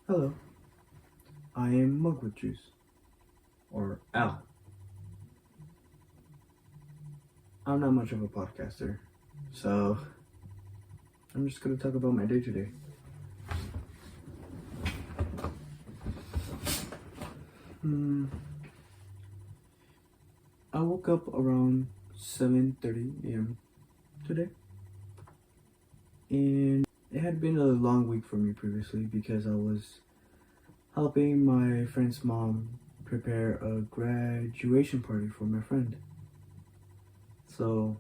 Hello, I am Mug with Juice, or Al. I'm not much of a podcaster, so I'm just gonna talk about my day today. Hmm, I woke up around 7:30 a.m. today, and it had been a long week for me previously because I was helping my friend's mom prepare a graduation party for my friend. So,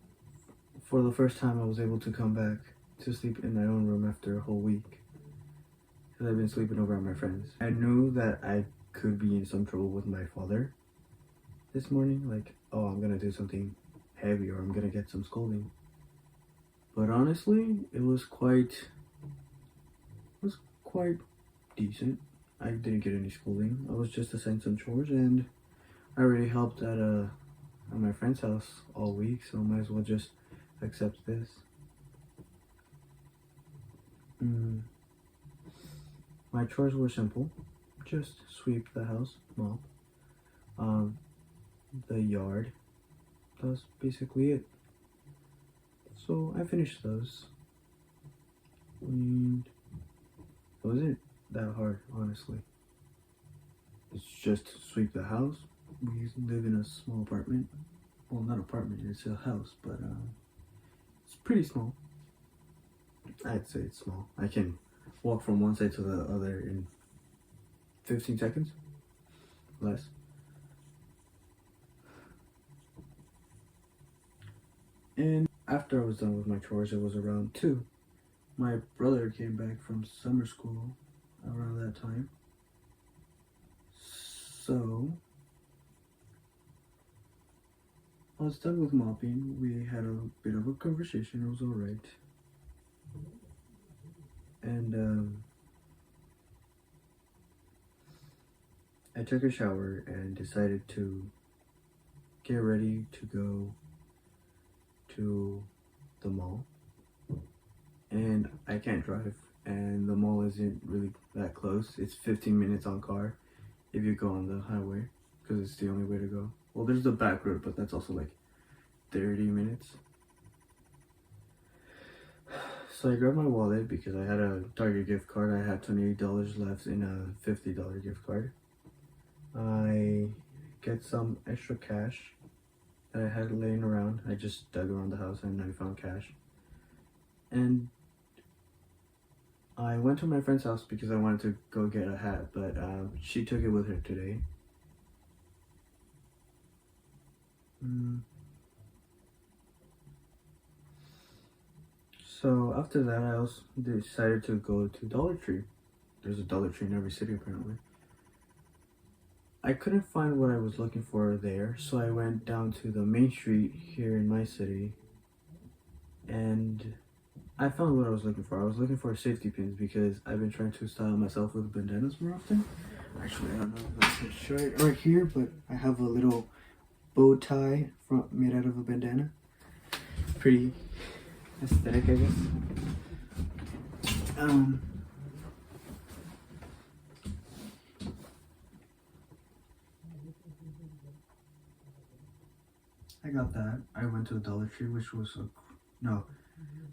for the first time, I was able to come back to sleep in my own room after a whole week because I've been sleeping over at my friend's. I knew that I could be in some trouble with my father this morning, like, oh, I'm gonna do something heavy or I'm gonna get some scolding. But honestly, it was quite decent. I didn't get any scolding. I was just assigned some chores, and I already helped at my friend's house all week, so I might as well just accept this. Mm, my chores were simple: just sweep the house, mop, um, the yard. That's basically it. So I finished those, and it wasn't that hard, honestly. It's just sweep the house. We live in a small apartment. Well, not apartment, it's a house, but it's pretty small. I'd say it's small. I can walk from one side to the other in 15 seconds, less. And after I was done with my chores, it was around 2. My brother came back from summer school around that time. So I was done with mopping. We had a bit of a conversation. It was alright. And I took a shower and decided to get ready to go to the mall. And I can't drive, and the mall isn't really that close. It's 15 minutes on car if you go on the highway, because it's the only way to go. Well, there's the back road, but that's also like 30 minutes. So I grabbed my wallet because I had a Target gift card. I had $28 left in a $50 gift card. I get some extra cash that I had laying around. I just dug around the house and I found cash. And I went to my friend's house because I wanted to go get a hat, but she took it with her today. So after that, I also decided to go to Dollar Tree. There's a Dollar Tree in every city apparently. I couldn't find what I was looking for there, so I went down to the main street here in my city, and I found what I was looking for. I was looking for safety pins because I've been trying to style myself with bandanas more often. Actually, I don't know if I can show it right here, but I have a little bow tie made out of a bandana. Pretty aesthetic, I guess. I got that. I went to the Dollar Tree, which was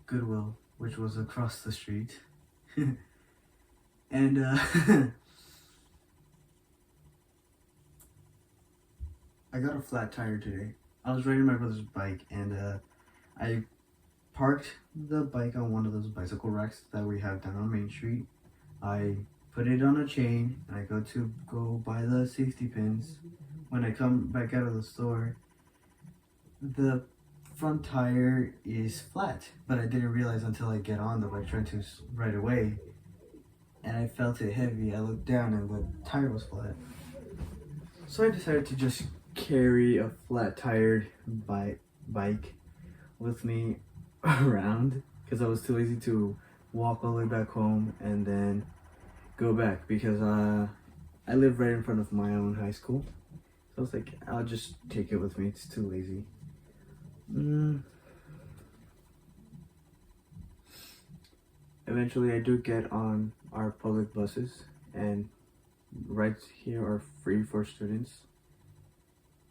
Goodwill, which was across the street. And I got a flat tire today. I was riding my brother's bike, and I parked the bike on one of those bicycle racks that we have down on Main Street. I put it on a chain, and I go buy the safety pins. When I come back out of the store, the front tire is flat, but I didn't realize until I get on the bike trying to right away, and I felt it heavy. I looked down and the tire was flat. So I decided to just carry a flat tired bike with me around because I was too lazy to walk all the way back home and then go back because I live right in front of my own high school. So I was like, I'll just take it with me. It's too lazy. Eventually, I do get on our public buses, and rides here are free for students.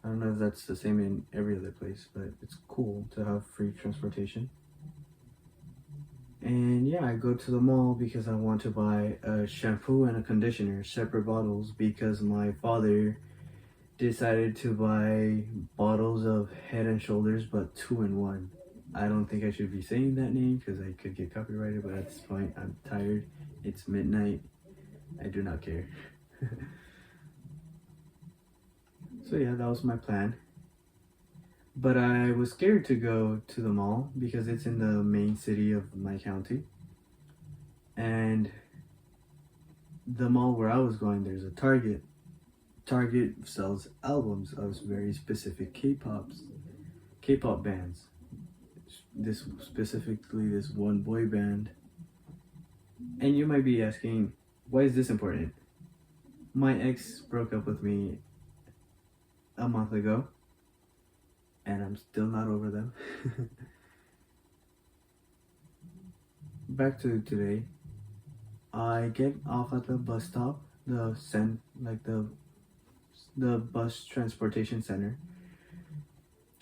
I don't know if that's the same in every other place, but it's cool to have free transportation. And yeah, I go to the mall because I want to buy a shampoo and a conditioner, separate bottles, because my father decided to buy bottles of Head and Shoulders, but 2 in 1. I don't think I should be saying that name because I could get copyrighted, but at this point, I'm tired. It's midnight. I do not care. So yeah, that was my plan. But I was scared to go to the mall because it's in the main city of my county. And the mall where I was going, there's a Target. Target sells albums of very specific K-pop bands. This specifically, this one boy band. And you might be asking, why is this important? My ex broke up with me a month ago, and I'm still not over them. Back to today, I get off at the bus stop, the bus transportation center,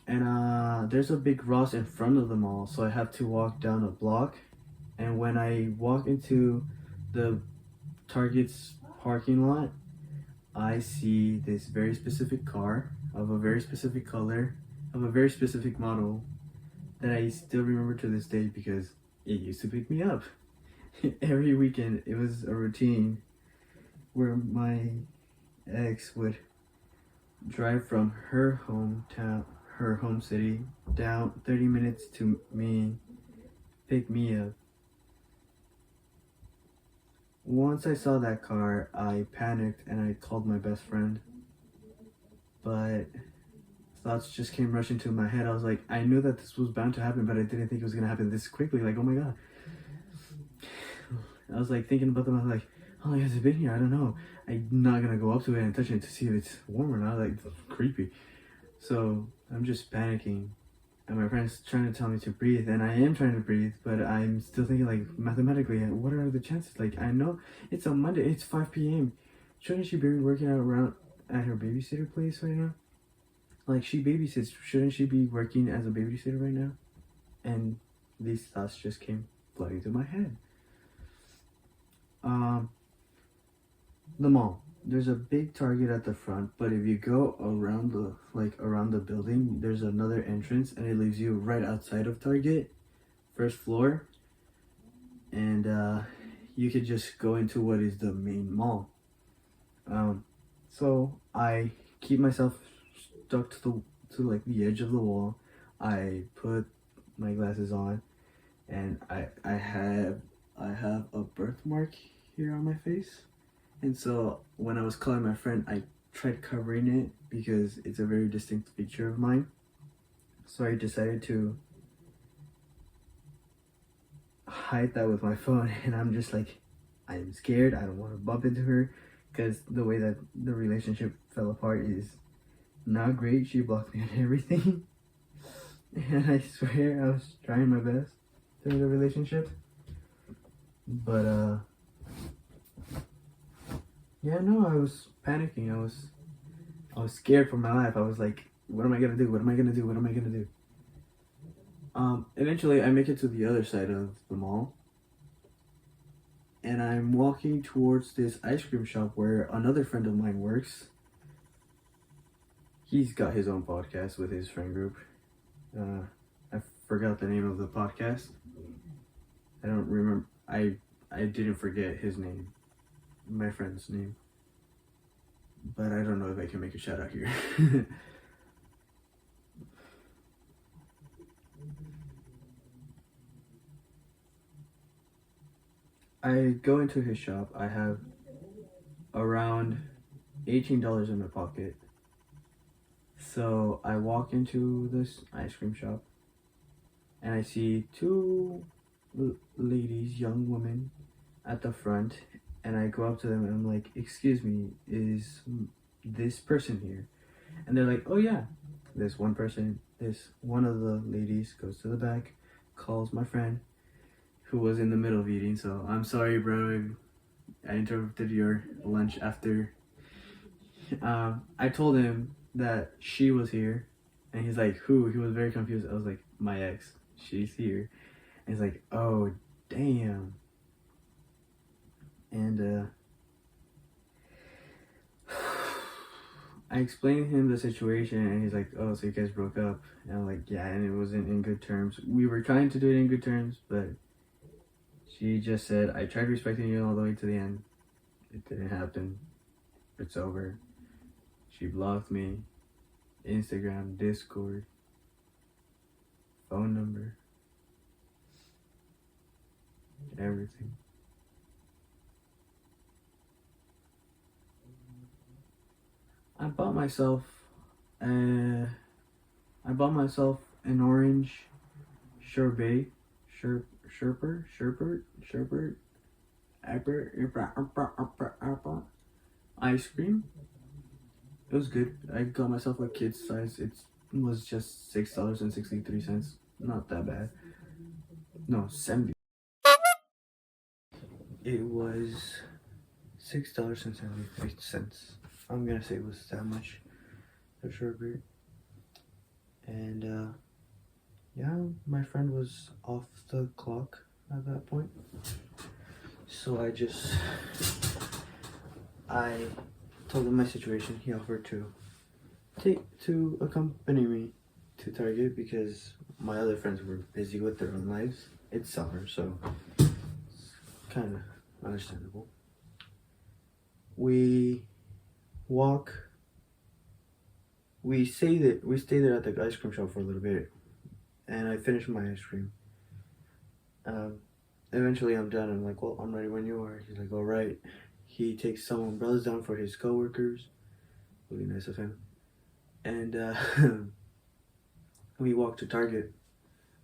and there's a big Ross in front of the mall, so I have to walk down a block. And when I walk into the Target's parking lot, I see this very specific car of a very specific color, of a very specific model that I still remember to this day because it used to pick me up. Every weekend, it was a routine where my ex would drive from her hometown, her home city, down 30 minutes to me, pick me up. Once I saw that car, I panicked and I called my best friend. But thoughts just came rushing to my head. I was like, I knew that this was bound to happen, but I didn't think it was gonna happen this quickly. Like, oh my god. I was like thinking about them. I was like, how long has it been here? I don't know. I'm not gonna go up to it and touch it to see if it's warm or not. Like, creepy. So I'm just panicking. And my friend's trying to tell me to breathe, and I am trying to breathe, but I'm still thinking, like, mathematically, what are the chances? Like, I know it's a Monday, it's 5 p.m. Shouldn't she be working out around at her babysitter place right now? Like, she babysits. Shouldn't she be working as a babysitter right now? And these thoughts just came flooding through my head. The mall. There's a big Target at the front, but if you go around the building, there's another entrance, and it leaves you right outside of Target, first floor, and you could just go into what is the main mall. So I keep myself stuck to the edge of the wall. I put my glasses on, and I have a birthmark here on my face. And so when I was calling my friend, I tried covering it because it's a very distinct feature of mine. So I decided to hide that with my phone, and I'm just like, I'm scared. I don't want to bump into her because the way that the relationship fell apart is not great. She blocked me on everything. And I swear I was trying my best during the relationship. But yeah, no, I was panicking. I was scared for my life. I was like, what am I gonna do? What am I gonna do? What am I gonna do? Eventually I make it to the other side of the mall, and I'm walking towards this ice cream shop where another friend of mine works. He's got his own podcast with his friend group. I forgot the name of the podcast. I don't remember. I didn't forget his name. My friend's name, but I don't know if I can make a shout out here. I go into his shop. I have around $18 in my pocket. So I walk into this ice cream shop, and I see two ladies, young women, at the front. And I go up to them and I'm like, excuse me, is this person here? And they're like, oh yeah, this one person. This one of the ladies goes to the back, calls my friend who was in the middle of eating. So I'm sorry, bro, I interrupted your lunch after. I told him that she was here, and he's like, "Who?" He was very confused. I was like, "My ex. She's here." And he's like, "Oh, damn." And I explained him the situation, and he's like, "Oh, so you guys broke up?" And I'm like, "Yeah, and it wasn't in good terms. We were trying to do it in good terms, but she just said I tried respecting you all the way to the end. It didn't happen. It's over." She blocked me, Instagram, Discord, phone number, everything. I bought myself, uh, I bought myself an orange sherbet, sherbet, apple ice cream. It was good. I got myself a kid's size. It was just $6.63. Not that bad. No, 70. It was $6.73. I'm gonna say it was that much. The sherbet. And yeah, my friend was off the clock at that point. So I told him my situation. He offered to accompany me to Target because my other friends were busy with their own lives. It's summer, so it's kind of understandable. We walk. We stay there at the ice cream shop for a little bit, and I finish my ice cream. Um, Eventually, I'm done. I'm like, well, I'm ready when you are. He's like, all right. He takes some umbrellas down for his coworkers. Really nice of him. And we walk to Target.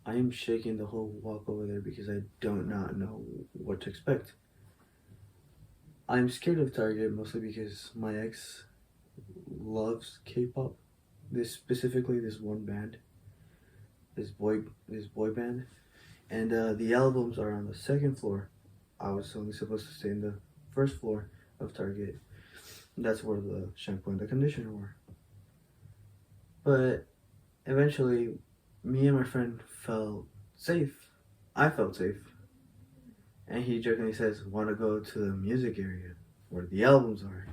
I am shaking the whole walk over there because I do not know what to expect. I'm scared of Target mostly because my ex loves K-pop. This one band, this boy band, and the albums are on the second floor. I was only supposed to stay in the first floor of Target. That's where the shampoo and the conditioner were. But eventually, me and my friend felt safe. I felt safe. And he jokingly says, "Want to go to the music area where the albums are?"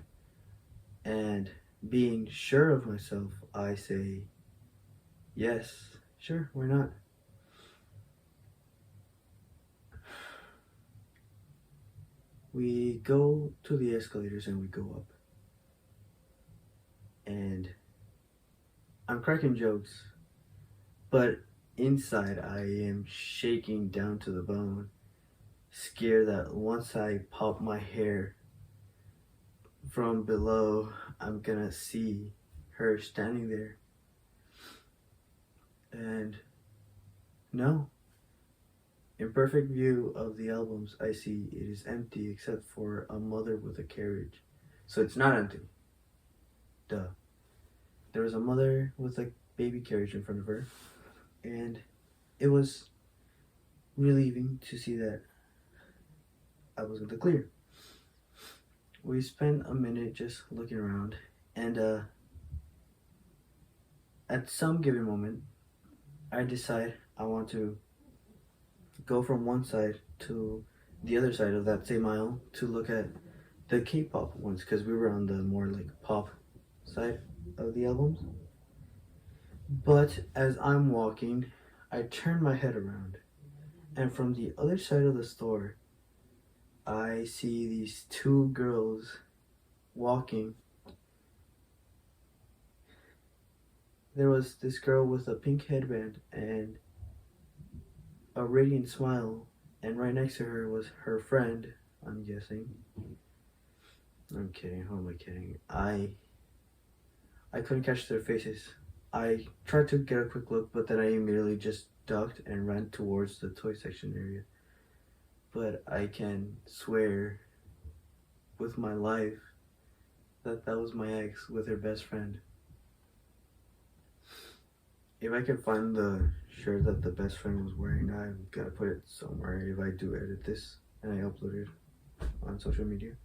And being sure of myself, I say, "Yes, sure, why not?" We go to the escalators and we go up. And I'm cracking jokes, but inside I am shaking down to the bone, scared that once I pop my hair from below, I'm gonna see her standing there. And no, in perfect view of the albums, I see it is empty except for a mother with a carriage. So it's not empty. Duh. There was a mother with a baby carriage in front of her, and it was relieving to see that I was in the clear. We spent a minute just looking around, and at some given moment, I decide I want to go from one side to the other side of that same aisle to look at the K-pop ones because we were on the more like pop side of the albums. But as I'm walking, I turn my head around, and from the other side of the store, I see these two girls walking. There was this girl with a pink headband and a radiant smile, and right next to her was her friend, I'm guessing. I'm kidding, who am I kidding? I couldn't catch their faces. I tried to get a quick look, but then I immediately just ducked and ran towards the toy section area. But I can swear with my life that that was my ex with her best friend. If I can find the shirt that the best friend was wearing, I'm gonna put it somewhere if I do edit this and I upload it. on social media.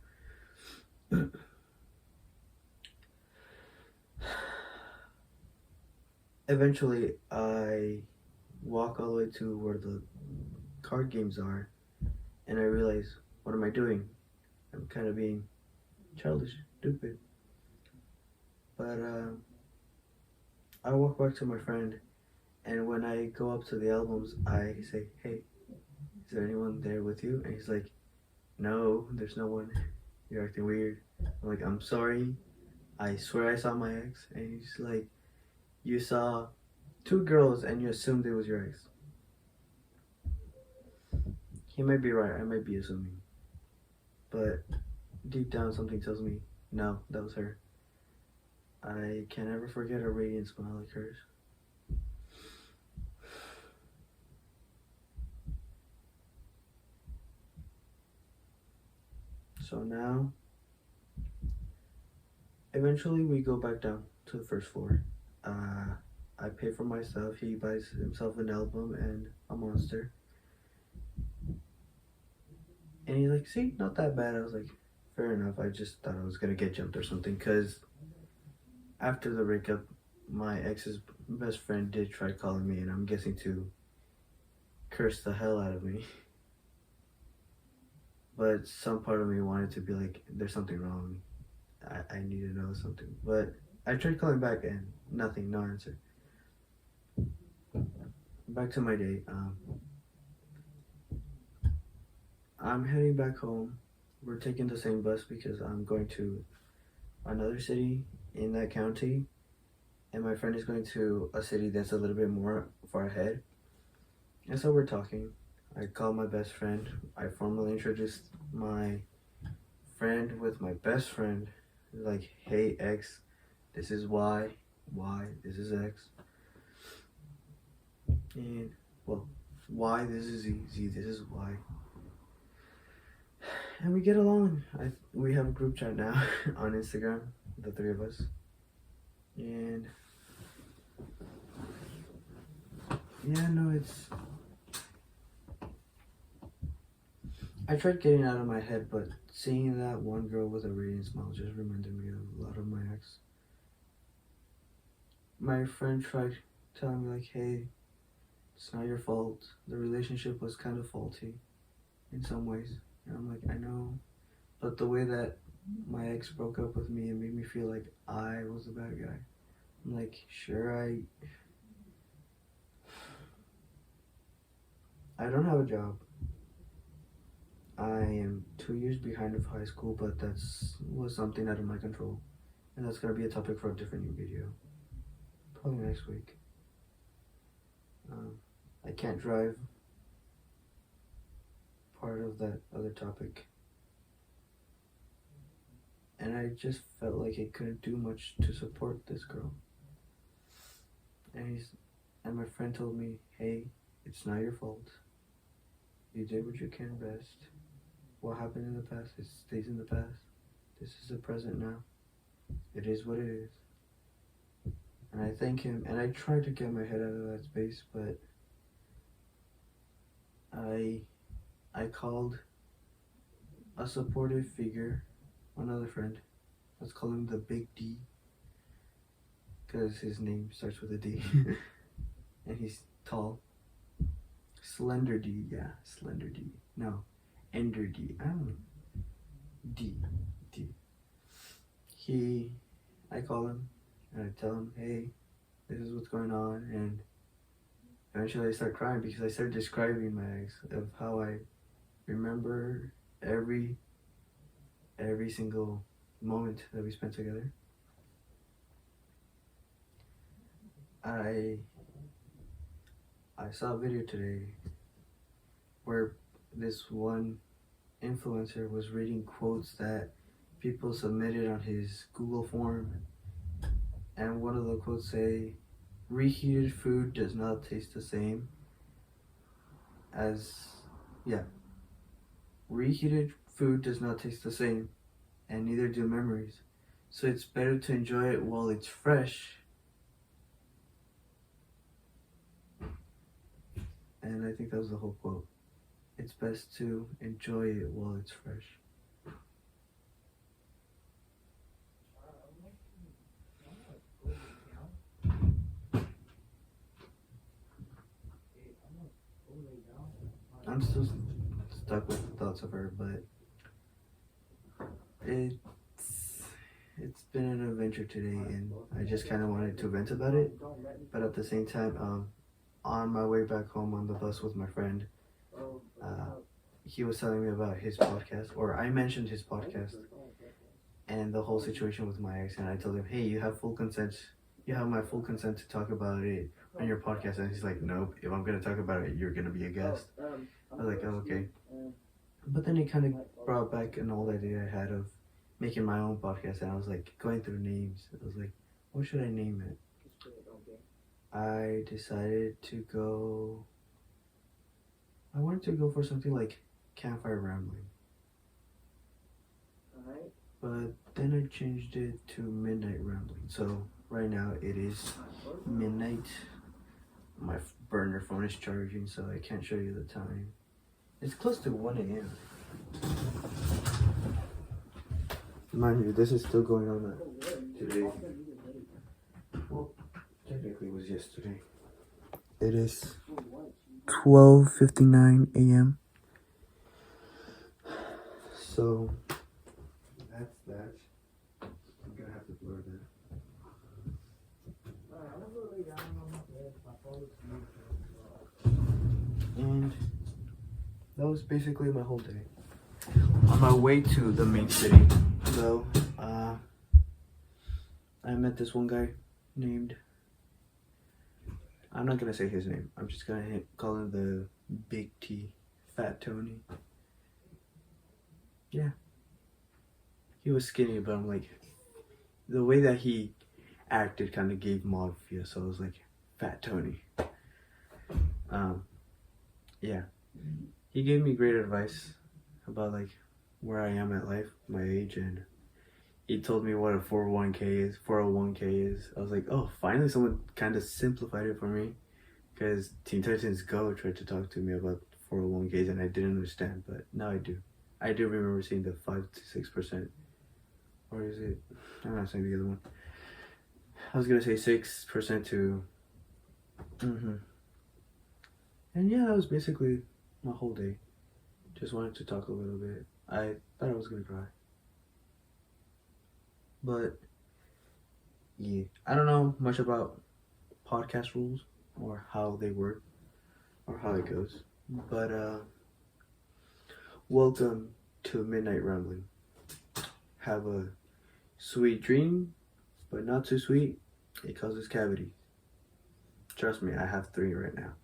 Eventually, I walk all the way to where the card games are, and I realize, what am I doing? I'm kind of being childish, stupid. But I walk back to my friend, and when I go up to the albums, I say, "Hey, is there anyone there with you?" And he's like, "No, there's no one. You're acting weird." I'm like, "I'm sorry. I swear I saw my ex." And he's like, "You saw two girls and you assumed it was your ex." He might be right. I might be assuming, but deep down, something tells me, no, that was her. I can never forget a radiant smile like hers. So now, eventually, we go back down to the first floor. I pay for my stuff. He buys himself an album and a monster. And he's like, "See, not that bad." I was like, "Fair enough." I just thought I was gonna get jumped or something. Cause after the breakup, my ex's best friend did try calling me, and I'm guessing to curse the hell out of me. But some part of me wanted to be like, "There's something wrong. I need to know something." But I tried calling back, and nothing, no answer. Back to my day. I'm heading back home. We're taking the same bus because I'm going to another city in that county, and my friend is going to a city that's a little bit more far ahead. And so we're talking. I call my best friend. I formally introduced my friend with my best friend. Like, "Hey, X, this is Y, this is X. And, well, Y, this is Z, Z, this is Y." And we get along. We have a group chat now on Instagram, the three of us. And yeah, no, I tried getting out of my head, but seeing that one girl with a radiant smile just reminded me of a lot of my ex. My friend tried telling me, like, "Hey, it's not your fault. The relationship was kind of faulty in some ways." And I'm like, "I know, but the way that my ex broke up with me, it made me feel like I was the bad guy." I'm like, "Sure, I don't have a job. I am 2 years behind of high school, but was something out of my control. And that's gonna be a topic for a different new video, probably next week. I can't drive, part of that other topic. And I just felt like I couldn't do much to support this girl. And my friend told me, "Hey, it's not your fault. You did what you can best. What happened in the past, it stays in the past. This is the present now. It is what it is." And I thank him, and I tried to get my head out of that space, but I called a supportive figure, another friend. Let's call him the Big D, because his name starts with a D. And he's tall. Slender D, yeah, Slender D. No, Ender D. I don't know. D. I call him and I tell him, "Hey, this is what's going on." And eventually I start crying because I start describing my ex, of how I remember every single moment that we spent together. I saw a video today where this one influencer was reading quotes that people submitted on his Google form, and one of the quotes say, "Reheated food does not taste the same as yeah, reheated food does not taste the same, and neither do memories. So it's better to enjoy it while it's fresh." And I think that was the whole quote. It's best to enjoy it while it's fresh. I'm still stuck with the thoughts of her, but it's been an adventure today, and I just kind of wanted to vent about it. But at the same time, on my way back home on the bus with my friend, he was telling me about his podcast, or I mentioned his podcast and the whole situation with my ex, and I told him, "Hey, you have full consent. You have my full consent to talk about it on your podcast." And he's like, "Nope. If I'm gonna talk about it, you're gonna be a guest." I was like, "Oh, okay." But then it kind of brought back an old idea I had of making my own podcast, and I was like going through names. I was like, what should I name it? I decided to go. I wanted to go for something like Campfire Rambling. But then I changed it to Midnight Rambling. So right now it is midnight. My burner phone is charging, so I can't show you the time. It's close to 1 a.m. Mind you, this is still going on today. Well, technically it was yesterday. It is 12:59 a.m. So that's that. I'm gonna have to blur that. And that was basically my whole day. On my way to the main city, though, I met this one guy named, I'm not gonna say his name, I'm just gonna call him the Big T, Fat Tony. Yeah. He was skinny, but I'm like, the way that he acted kind of gave mod feel, so I was like, Fat Tony. Yeah. He gave me great advice about like where I am at life, my age, and he told me what a 401k is. I was like, oh, finally someone kind of simplified it for me, because Teen Titans Go tried to talk to me about 401ks and I didn't understand, but now I do. I do remember seeing the 5 to 6%, or is it? I'm not saying the other one. I was gonna say 6% to. And yeah, that was basically my whole day. Just wanted to talk a little bit. I thought I was gonna cry. But yeah, I don't know much about podcast rules or how they work or how it goes. But welcome to Midnight Rambling. Have a sweet dream, but not too sweet. It causes cavities. Trust me, I have 3 right now.